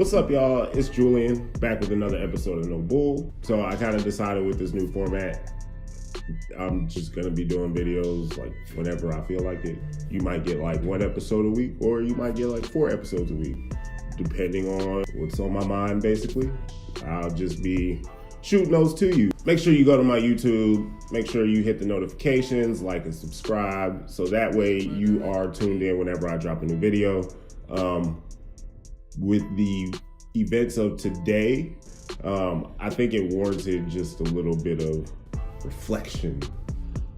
What's up, y'all? It's Julian, back with another episode of No Bull. So I kind of decided with this new format, I'm just going to be doing videos like whenever I feel like it. You might get like one episode a week, or you might get like 4 episodes a week, depending on what's on my mind, basically. I'll just be shooting those to you. Make sure you go to my YouTube, make sure you hit the notifications, like and subscribe, so that way you are tuned in whenever I drop a new video. With the events of today, I think it warranted just a little bit of reflection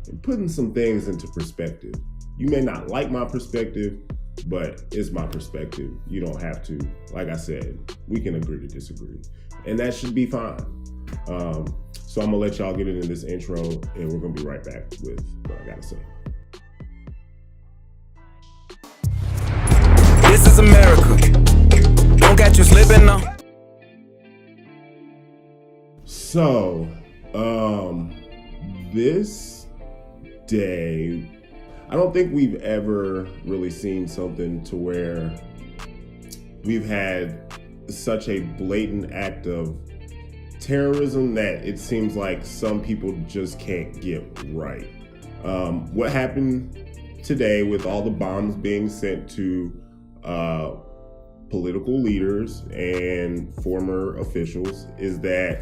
and putting some things into perspective. You may not like my perspective, but it's my perspective. You don't have to. Like I said, we can agree to disagree, and that should be fine. So I'm gonna let y'all get into this intro, and we're gonna be right back with what I gotta say. This is America. Don't catch you slipping now. So, this day, I don't think we've ever really seen something to where we've had such a blatant act of terrorism that it seems like some people just can't get right. What happened today with all the bombs being sent to political leaders and former officials is that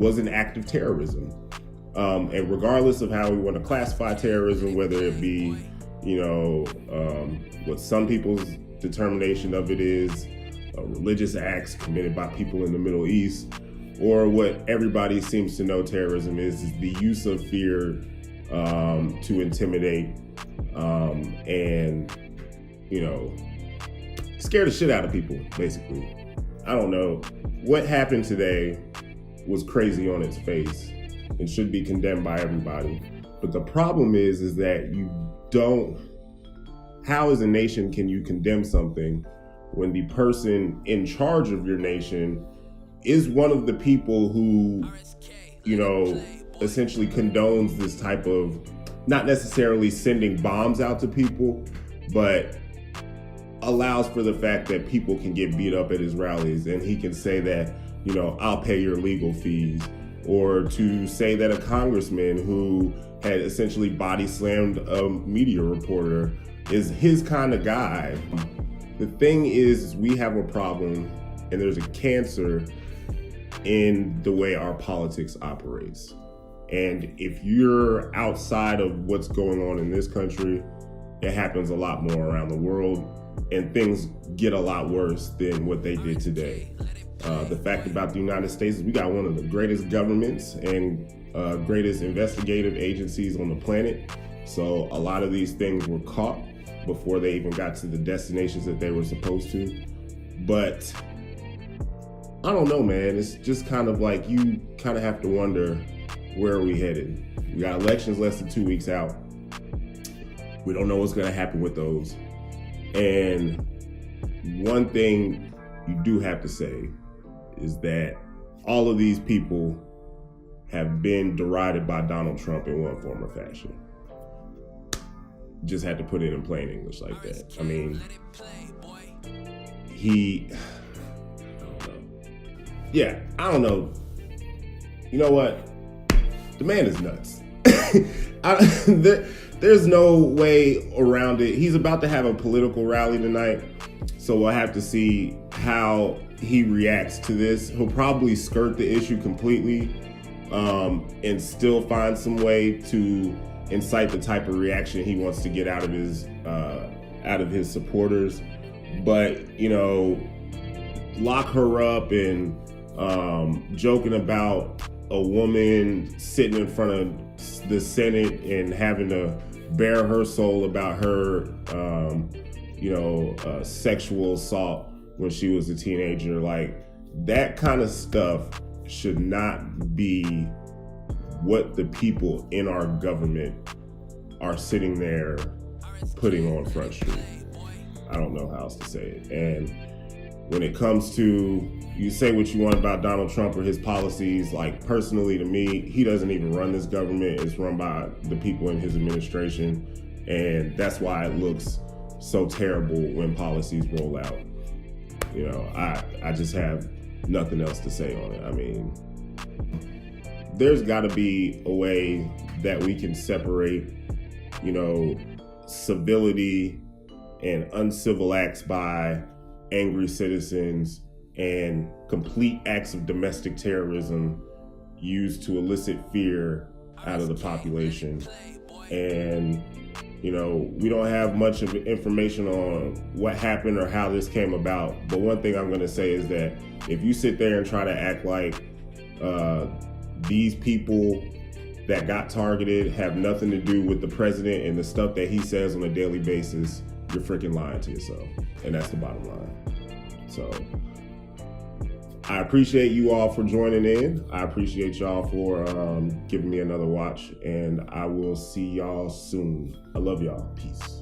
was an act of terrorism. And regardless of how we want to classify terrorism, whether it be, what some people's determination of it is, religious acts committed by people in the Middle East, or what everybody seems to know terrorism is the use of fear to intimidate and, scare the shit out of people, basically. I don't know. What happened today was crazy on its face and should be condemned by everybody. But the problem is that how as a nation can you condemn something when the person in charge of your nation is one of the people who, essentially condones this type of, not necessarily sending bombs out to people, but allows for the fact that people can get beat up at his rallies, and he can say that, I'll pay your legal fees, or to say that a congressman who had essentially body slammed a media reporter is his kind of guy. The thing is, we have a problem, and there's a cancer in the way our politics operates. And if you're outside of what's going on in this country, it happens a lot more around the world, and things get a lot worse than what they did today. The fact about the United States is we got one of the greatest governments and greatest investigative agencies on the planet. So a lot of these things were caught before they even got to the destinations that they were supposed to. But I don't know, man. It's just kind of like you kind of have to wonder, where are we headed? We got elections less than 2 weeks out. We don't know what's going to happen with those. And one thing you do have to say is that all of these people have been derided by Donald Trump in one form or fashion. Just had to put it in plain English like that. I mean, I don't know. You know what? The man is nuts. There's no way around it. He's about to have a political rally tonight, so we'll have to see how he reacts to this. He'll probably skirt the issue completely and still find some way to incite the type of reaction he wants to get out of his supporters. But, lock her up and joking about a woman sitting in front of the Senate and having to bare her soul about her, sexual assault when she was a teenager. Like, that kind of stuff should not be what the people in our government are sitting there putting on Front Street. I don't know how else to say it. And when it comes to, you say what you want about Donald Trump or his policies, like, personally to me, he doesn't even run this government. It's run by the people in his administration. And that's why it looks so terrible when policies roll out. You know, I just have nothing else to say on it. I mean, there's got to be a way that we can separate, you know, civility and uncivil acts by angry citizens and complete acts of domestic terrorism used to elicit fear out of the population. And, you know, we don't have much of information on what happened or how this came about. But one thing I'm going to say is that if you sit there and try to act like these people that got targeted have nothing to do with the president and the stuff that he says on a daily basis, you're freaking lying to yourself. And that's the bottom line. So I appreciate you all for joining in. I appreciate y'all for giving me another watch, and I will see y'all soon. I love y'all. Peace.